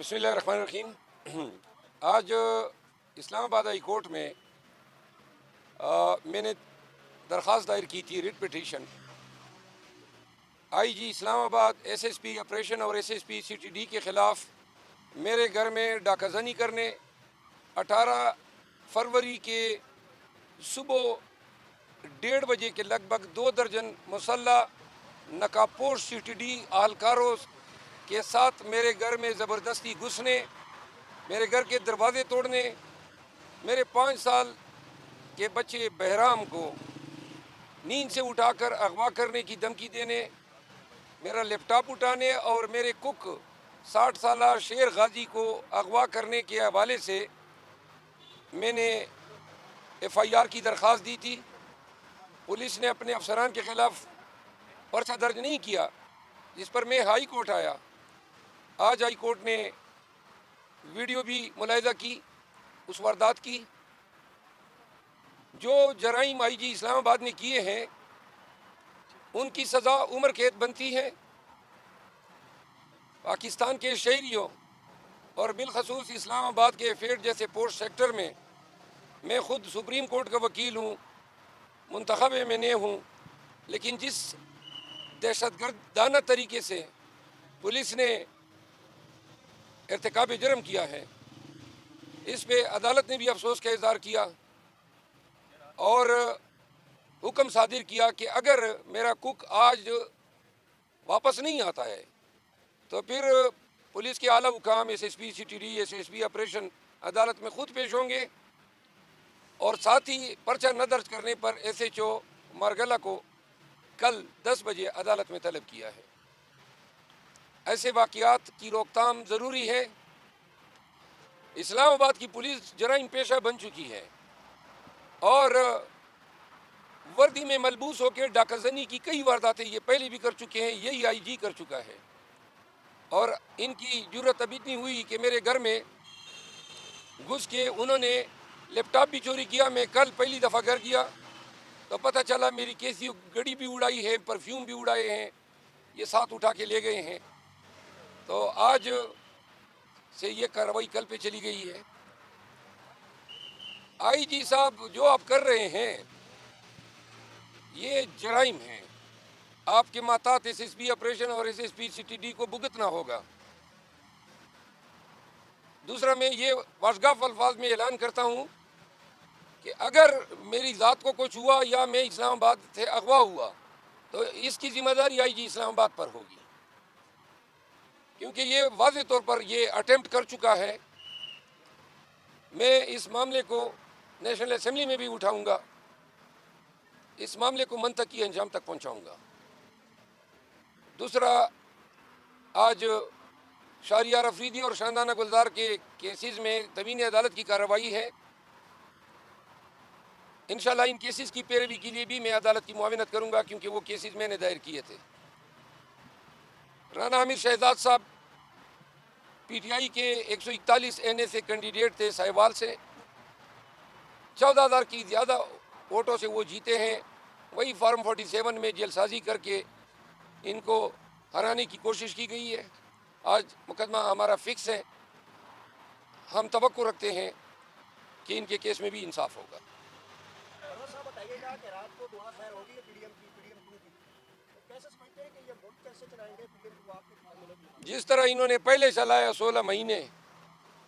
बिस्मिल्लाहिर्रहमानिर्रहीम। आज Islamabad high court में मैंने दरख्वास्त दायर की थी, writ petition. IG Islamabad, SSP operation और एसएसपी सीटीडी के ख़िलाफ़ मेरे घर में डाकाज़नी करने 18 फरवरी के सुबह 1:30 बजे के लगभग 2 दर्जन मुसल्लह नकाबपोश सीटीडी आहलकारों के साथ मेरे घर में ज़बरदस्ती घुसने, मेरे घर के दरवाजे तोड़ने, मेरे 5 साल के बच्चे बहराम को नींद से उठाकर अगवा करने की धमकी देने, मेरा लैपटॉप उठाने और मेरे कुक 60 साला शेर गाजी को अगवा करने के हवाले से मैंने FIR की दरख्वास्त दी थी। पुलिस ने अपने अफसरान के ख़िलाफ़ पर्चा दर्ज नहीं किया, जिस पर मैं हाई कोर्ट आया। आज हाई कोर्ट ने वीडियो भी मुलाहिज़ा की उस वारदात की। जो जराइम आईजी इस्लामाबाद ने किए हैं उनकी सज़ा उम्र कैद बनती है। पाकिस्तान के शहरियों और बिलखसूस इस्लामाबाद के फेड जैसे पोस्ट सेक्टर में मैं ख़ुद सुप्रीम कोर्ट का वकील हूँ, मुंतखब मैंने हूँ, लेकिन जिस दहशतगर्दाना तरीके से पुलिस ने इर्तिकाब जुर्म किया है, इस पे अदालत ने भी अफसोस का इज़हार किया और हुक्म सादिर किया कि अगर मेरा कुक आज वापस नहीं आता है तो फिर पुलिस के आला हुकाम SSP CTD, SSP ऑपरेशन अदालत में ख़ुद पेश होंगे और साथ ही पर्चा न दर्ज करने पर SHO मारगला को कल 10 बजे अदालत में तलब किया है। ऐसे वाक़यात की रोकथाम ज़रूरी है। इस्लामाबाद की पुलिस जराइम पेशा बन चुकी है और वर्दी में मलबूस होकर डाकाज़नी की कई वारदातें ये पहले भी कर चुके हैं, यही IG कर चुका है। और इनकी जुर्रत अब इतनी हुई कि मेरे घर में घुस के उन्होंने लैपटॉप भी चोरी किया। मैं कल पहली दफ़ा घर गया तो पता चला मेरी कैसी घड़ी भी उड़ाई है, परफ्यूम भी उड़ाए हैं, ये साथ उठा के ले गए हैं। तो आज से ये कार्रवाई कल पे चली गई है। IG साहब, जो आप कर रहे हैं ये जराइम है। आपके मातात SSP ऑपरेशन और SSP CTD को भुगतना होगा। दूसरा, मैं ये वाशगाफ अल्फाज में ऐलान करता हूँ कि अगर मेरी ज़ात को कुछ हुआ या मैं इस्लामाबाद से अगवा हुआ तो इसकी ज़िम्मेदारी IG इस्लामाबाद पर होगी, क्योंकि ये वाज़े तौर पर ये अटेम्प्ट कर चुका है। मैं इस मामले को नेशनल असेंबली में भी उठाऊंगा, इस मामले को मंतकी अंजाम तक पहुंचाऊंगा। दूसरा, आज शाहरियार अफरीदी और शानदाना गुलजार के केसेस में तमीन अदालत की कार्रवाई है। इंशाल्लाह इन केसेस की पैरवी के लिए भी मैं अदालत की मुआविनत करूंगा, क्योंकि वो केसेस मैंने दायर किए थे। राना आमिर शहजाद साहब PTI के 141 NA से कैंडिडेट थे, साहिवाल से 14,000 की ज़्यादा वोटों से वो जीते हैं। वही फार्म 47 में जेलसाजी करके इनको हराने की कोशिश की गई है। आज मुकदमा हमारा फिक्स है। हम तवक्को रखते हैं कि इनके केस में भी इंसाफ होगा। जिस तरह इन्होंने पहले चलाया 16 महीने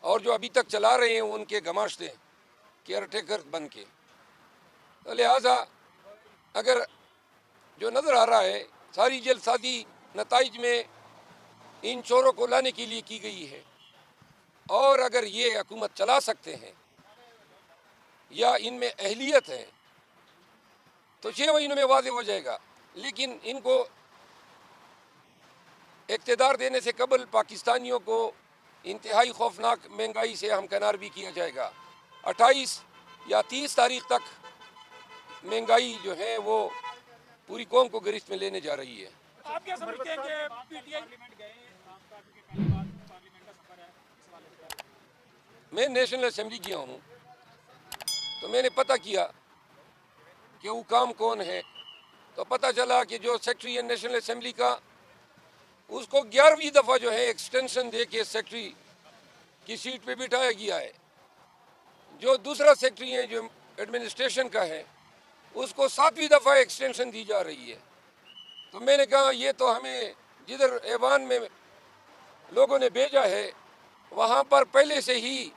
और जो अभी तक चला रहे हैं उनके गमाश्ते केयरटेकर बन के, तो लिहाजा अगर जो नज़र आ रहा है सारी जल्दसाजी नताइज में इन चोरों को लाने के लिए की गई है, और अगर ये हुकूमत चला सकते हैं या इनमें अहलियत है तो 6 महीनों में वाज़ेह हो जाएगा। लेकिन इनको इक़्तिदार देने से कबल पाकिस्तानियों को इंतहाई खौफनाक महंगाई से हमकनार भी किया जाएगा। 28 या 30 तारीख तक महंगाई जो है वो पूरी कौम को गिरफ्त में लेने जा रही है। आप क्या समझते हैं कि PTI मैं नेशनल असेंबली गया हूँ तो मैंने पता किया कि हुकाम कौन है, तो पता चला कि जो सेक्रेटरी है नेशनल असेंबली का, उसको 11वीं दफ़ा जो है एक्सटेंशन दे के सेक्रेटरी की सीट पे बिठाया गया है। जो दूसरा सेक्रेटरी है जो एडमिनिस्ट्रेशन का है, उसको 7वीं दफ़ा एक्सटेंशन दी जा रही है। तो मैंने कहा ये तो हमें जिधर ऐवान में लोगों ने भेजा है वहाँ पर पहले से ही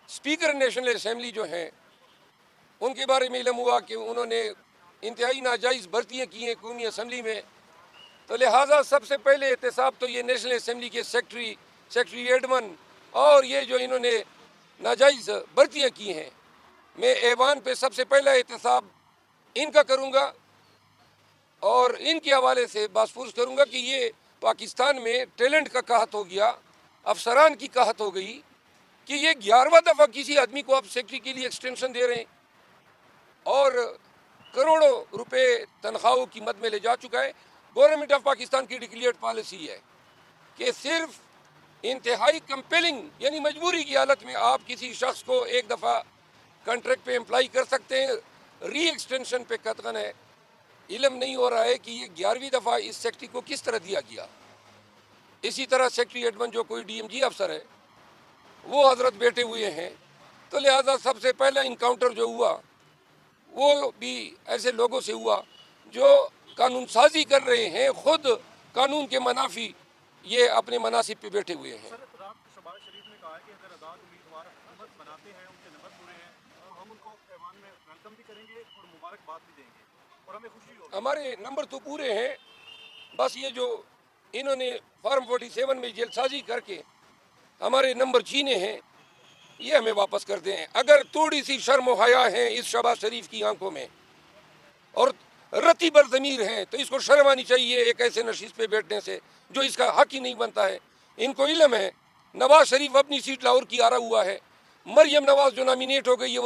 स्पीकर नेशनल असेंबली जो हैं उनके बारे में इल्म हुआ कि उन्होंने इंतहाई नाजायज़ भर्तियाँ की हैं कौमी असम्बली में। तो लिहाजा सबसे पहले एहतसाब तो ये नेशनल असेंबली के सेक्रेटरी एडमन और ये जो इन्होंने नाजायज़ भर्तियाँ की हैं, मैं ऐवान पे सबसे पहला एहतसाब इनका करूँगा और इनके हवाले से बासपुरस करूँगा कि ये पाकिस्तान में टैलेंट का कहत हो गया, अफसरान की कहत हो गई कि ये 11वां दफ़ा किसी आदमी को आप सेक्रेटरी के लिए एक्सटेंशन दे रहे हैं और करोड़ों रुपए तनख्वाहों की मद में ले जा चुका है। गवर्नमेंट ऑफ पाकिस्तान की डिक्लेयर्ड पॉलिसी है कि सिर्फ इंतहाई कंपेलिंग यानी मजबूरी की हालत में आप किसी शख्स को एक दफ़ा कॉन्ट्रैक्ट पे एम्प्लॉय कर सकते हैं, री एक्सटेंशन पे कतगन है। इल्म नहीं हो रहा है कि ये 11वीं दफ़ा इस सेक्रेटरी को किस तरह दिया गया। इसी तरह सेक्रेटरी एडमन जो कोई DMG अफसर है वो हजरत बैठे हुए हैं। तो लिहाजा सबसे पहला इनकाउंटर जो हुआ वो भी ऐसे लोगों से हुआ जो कानून साजी कर रहे हैं, खुद कानून के मनाफी ये अपने मनासिब पे बैठे हुए हैं। सर, रात को शहबाज शरीफ ने कहा है कि अगर आज़ाद उम्मीदवार हुकूमत बनाते हैं, उनके नंबर पूरे हैं, तो हम उनको ऐवान में वेलकम भी करेंगे और मुबारकबाद भी देंगे और हमें खुशी होगी। हमारे नंबर तो पूरे हैं, बस ये जो इन्होंने फॉर्म 47 में जेलसाजी करके हमारे नंबर छीने हैं ये हमें वापस कर दें। अगर थोड़ी सी शर्म हया है इस शहबाज शरीफ की आंखों में और रती बर ज़मीर है तो इसको शर्म आनी चाहिए एक ऐसे नशीस पे बैठने से जो इसका हक ही नहीं बनता है। इनको इल्म है नवाज शरीफ अपनी सीट लाहौर की हारा हुआ है, मरियम नवाज जो नॉमिनेट हो गई है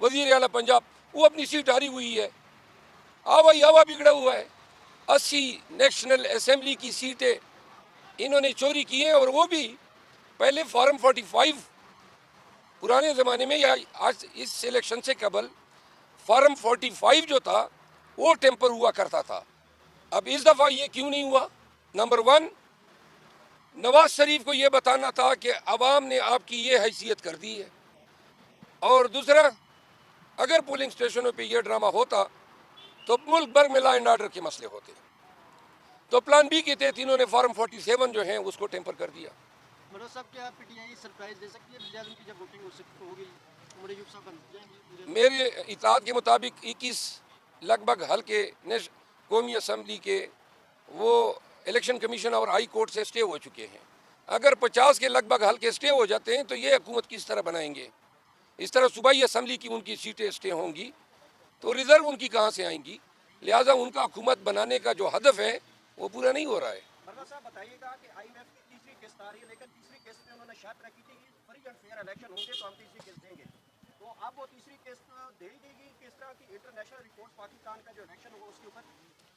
वजीर आला पंजाब वो अपनी सीट हारी हुई है, आवा बिगड़ा हुआ है। 80 नेशनल असेंबली की सीटें इन्होंने चोरी की हैं और वो भी पहले फॉर्म 45 पुराने ज़माने में या आज इस इलेक्शन से कबल फॉर्म 45 जो था वो टेम्पर हुआ करता था। अब इस दफ़ा ये क्यों नहीं हुआ? नंबर 1 नवाज शरीफ को ये बताना था कि अवाम ने आपकी ये हैसियत कर दी है, और दूसरा अगर पोलिंग स्टेशनों पे ये ड्रामा होता तो मुल्क भर में लॉ एंड ऑर्डर के मसले होते। तो प्लान बी के तहत इन्होंने फॉर्म 47 जो है उसको टेम्पर कर दिया। मनोज साहब, क्या PTI सरप्राइज दे सकती है वज़ीर-ए-आज़म की जब वोटिंग होगी उमर अयूब साहब बन जाएंगे? मेरे इताद के मुताबिक 21 लगभग हल्के कौमी असम्बली के वो इलेक्शन कमीशन और हाई कोर्ट से स्टे हो चुके हैं। अगर 50 के लगभग हल्के स्टे हो जाते हैं तो ये हुकूमत किस तरह बनाएंगे? इस तरह सूबाई असम्बली की उनकी सीटें स्टे होंगी तो रिजर्व उनकी कहाँ से आएंगी? लिहाजा उनका हुकूमत बनाने का जो हदफ है वो पूरा नहीं हो रहा है। मरना साहब बताइएगा कि IMF की तीसरी किस्त आ रही है, लेकिन तीसरी किस्त में उन्होंने शर्त रखी थी कि फ्री एंड फेयर इलेक्शन होंगे तो हम तीसरी किस्त देंगे। तो अब वो तीसरी किस्त दे ही देगी किस तरह की इंटरनेशनल रिपोर्ट पाकिस्तान का जो इलेक्शन होगा उसके ऊपर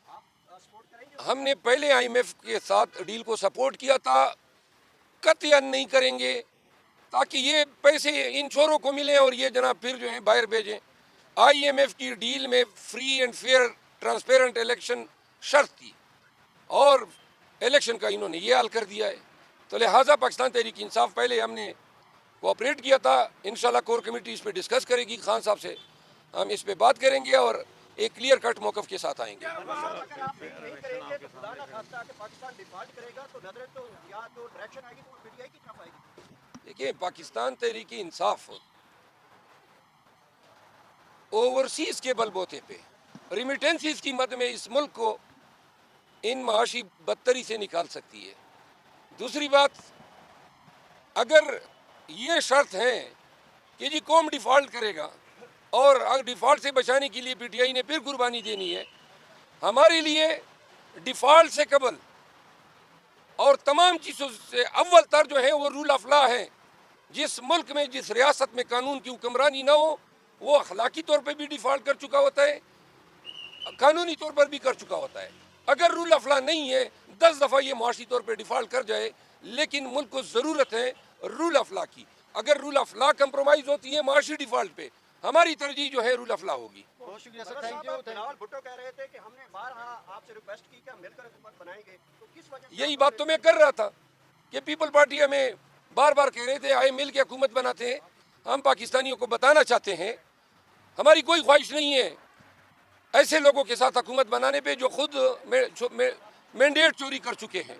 आप सपोर्ट करेंगे? हमने पहले IMF के साथ डील को सपोर्ट किया था, कतई नहीं करेंगे ताकि ये पैसे इन छोरों को मिले और ये जनाब फिर जो है बाहर भेजें। IMF की डील में free and fair transparent election शर्त थी और इलेक्शन का इन्होंने ये हाल कर दिया है। तो लिहाजा पाकिस्तान तहरीक इंसाफ पहले हमने कोऑपरेट किया था, इंशाल्लाह कोर कमेटी इस पर डिस्कस करेगी, खान साहब से हम इस पे बात करेंगे और एक क्लियर कट मौक़िफ़ के साथ आएंगे। मरना साहब, अगर आप नहीं करेंगे तो खुदा ना खास्ता कि पाकिस्तान डिफॉल्ट करेगा तो नजर तो या तो डायरेक्शन आएगी तो PTI की तरफ आएगी। देखिए, पाकिस्तान तहरीक इंसाफ ओवरसीज के बलबूते पे रिमिटेंसीज की मद में इस मुल्क को इन माशी बदतरी से निकाल सकती है। दूसरी बात, अगर ये शर्त है कि जी कौम डिफ़ॉल्ट करेगा और अगर डिफ़ॉल्ट से बचाने के लिए PTI ने फिर कुर्बानी देनी है, हमारे लिए डिफ़ॉल्ट से कबल और तमाम चीज़ों से अव्वल तर जो है वो रूल ऑफ लॉ है। जिस मुल्क में जिस रियासत में कानून की हुक्मरानी ना हो वो अखलाकी तौर पर भी डिफ़ॉल्ट कर चुका होता है, कानूनी तौर पर भी कर चुका होता है। अगर रूल ऑफ लॉ नहीं है, 10 दफ़ा ये मुआशी तौर पर डिफ़ॉल्ट कर जाए, लेकिन मुल्क को ज़रूरत है रूल ऑफ लॉ की। अगर रूल ऑफ लॉ कंप्रोमाइज़ होती है मुआशी डिफ़ॉल्ट पे, हमारी तरजीह जो है रूल ऑफ लॉ होगी। बहुत शुक्रिया सर, मरना थैंक साहब, यू। बिलावल भुट्टो कह रहे थे कि हमने बारहा आपसे रिक्वेस्ट की कि हम मिलकर हुकूमत बनाएंगे, तो किस वजह से यही बात तो मैं कर रहा था कि पीपल पार्टी हमें बार बार कह रहे थे आए मिल के हुकूमत बनाते हैं। हम पाकिस्तानियों को बताना चाहते हैं हमारी कोई ख्वाहिश नहीं है ऐसे लोगों के साथ हुकूमत बनाने पे जो खुद मैंडेट चोरी कर चुके हैं।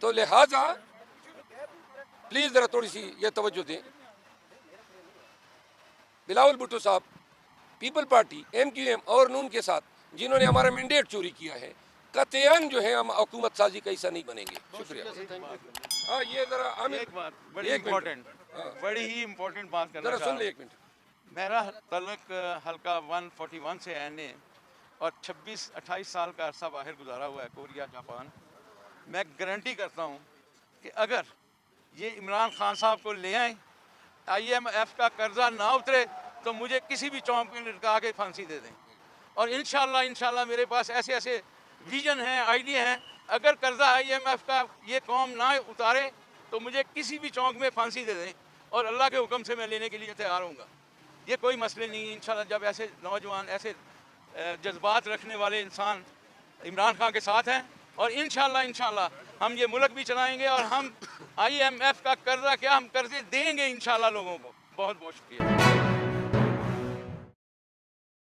तो लिहाजा प्लीज़ ज़रा थोड़ी सी ये तवज्जो दें। बिलावल भुट्टो साहब पीपल पार्टी MQM और नून के साथ जिन्होंने हमारा मैंडेट चोरी किया है, कतईन जो है हम हुकूमत साजी का हिस्सा नहीं बनेंगे। शुक्रिया। हाँ ये ज़रा आमिर एक बात बड़ी एक मिनट। इम्पोर्टेंट, बड़ी ही इम्पोर्टेंट बात करना ज़रा चाह सुन रहा ले हूं। एक मिनट। मेरा तल्लुक हल्का 141 से NA और 26-28 साल का अरसा बाहर गुजारा हुआ है, कोरिया, जापान। मैं गारंटी करता हूँ कि अगर ये इमरान खान साहब को ले आए, IMF का कर्जा ना उतरे तो मुझे किसी भी चौंक में लटका के फांसी दे दें। और इंशाल्लाह मेरे पास ऐसे ऐसे विजन हैं, आइडिया हैं। अगर कर्जा IMF का ये कौम ना उतारे तो मुझे किसी भी चौंक में फांसी दे दें और अल्लाह के हुक्म से मैं लेने के लिए तैयार हूँगा। ये कोई मसले नहीं है। इंशाल्लाह जब ऐसे नौजवान, ऐसे जज्बात रखने वाले इंसान इमरान खान के साथ हैं, और इंशाल्लाह हम ये मुल्क भी चलाएंगे और हम IMF का कर्जा क्या, हम कर्जे देंगे इंशाल्लाह लोगों को। बहुत बहुत शुक्रिया।